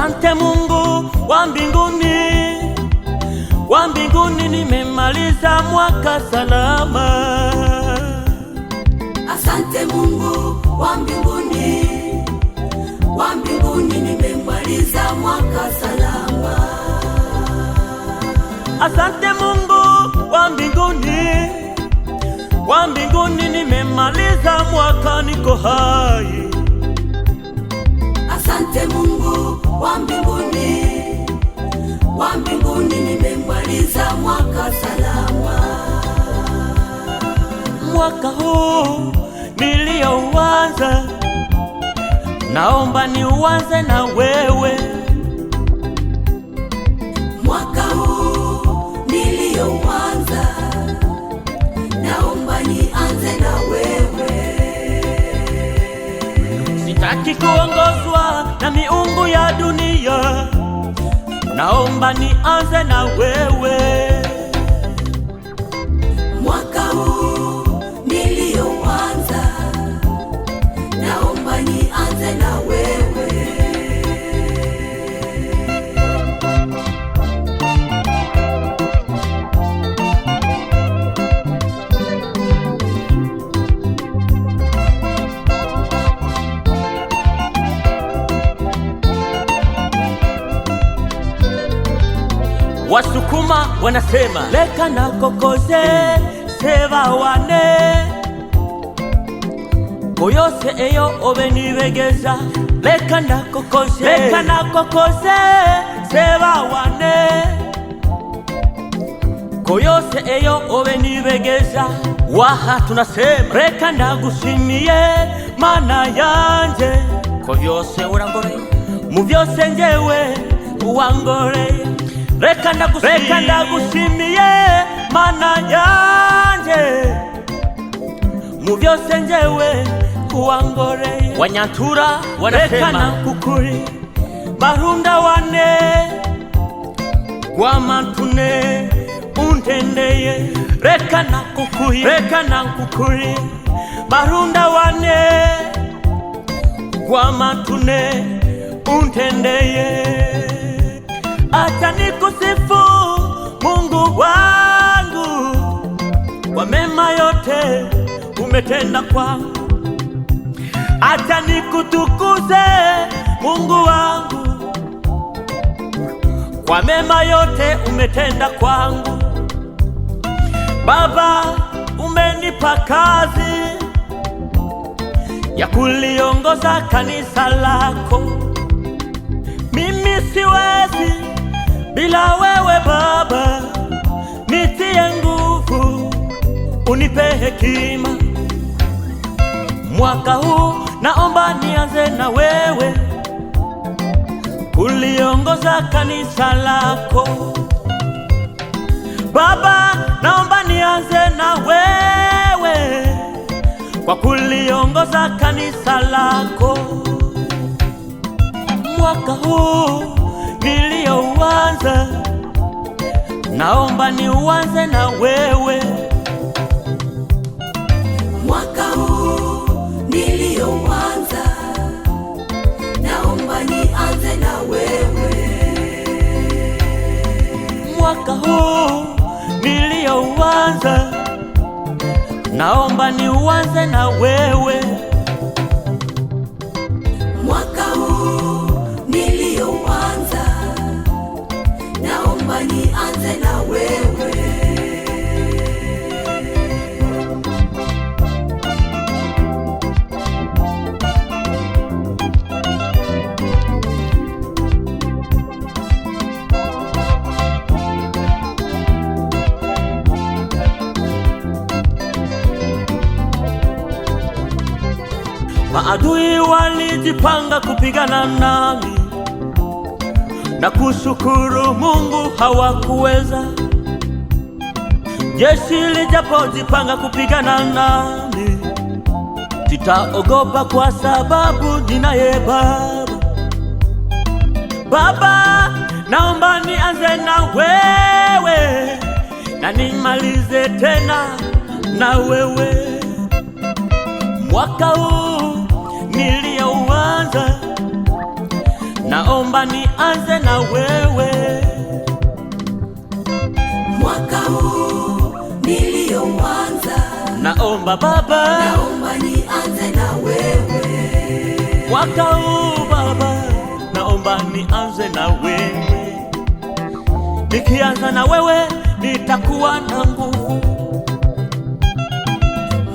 Asante Mungu wa mbinguni, nimemaliza mwaka salama. Asante Mungu wa mbinguni, nimemaliza mwaka salama. Asante Mungu wa mbinguni, nimemaliza mwaka niko hai. Asante Mungu wa mbinguni, nimemaliza mwaka salama. Mwaka huu niliouanza, naomba niuanze na wewe. Mwaka huu niliouanza, naomba nianze na wewe. Sitaki kuongozwa na miungu ya dunia, naomba nianze na wewe. Mwaka huu niliouanza, naomba nianze na wewe. Wasukuma wanasema leka na kokoze seva wane koyose eyo obe nibegeza. Leka na kokoze seva wane koyose eyo obe nibegeza. Waha tunasema leka ndagushimiye mana yanje ko byose urangoreye, mu byose njewe uwangoreye. Reka ndagushimiye mana yanje, mu byose njewe uwangoreye. Wanyantura wanasema reka kukuri barunda wane kwa mantune untendeye. Reka kukuri barunda wane kwa mantune untendeye. Acha nikusifu Mungu wangu kwa mema yote umetenda kwangu. Acha nikutukuze Mungu wangu kwa mema yote umetenda kwangu. Baba, umenipa kazi ya kuliongoza kanisa lako. Mimi siwezi bila wewe Baba, nitie nguvu, unipe hekima. Mwaka huu naomba nianze na wewe kuliongoza kanisa lako. Baba, naomba nianze na wewe kwa kuliongoza kanisa lako. Mwaka huu niliouanza, naomba niuanze na wewe. Mwaka huu niliouanza, naomba nianze na wewe. Mwaka huu niliouanza, naomba niuanze na wewe. Mwaka huu niliouanza, naomba nianze na wewe. Maadui walijipanga kupigana nami, na kushukuru Mungu hawakuweza. Jeshi lijapojipanga kupigana nami, sitaogopa kwa sababu ninaye Baba. Baba, naomba nianze na wewe na nimalize tena na wewe. Mwaka huu niliouanza, naomba nianze na wewe. Mwaka huu nilioanza, Naomba Baba, naomba nianze na wewe. mwaka huu Baba, naomba nianze na wewe. Nikianza na wewe nitakuwa na nguvu.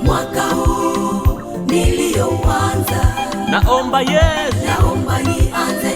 Mwaka huu nilioanza, Naomba Yesu, naomba nianze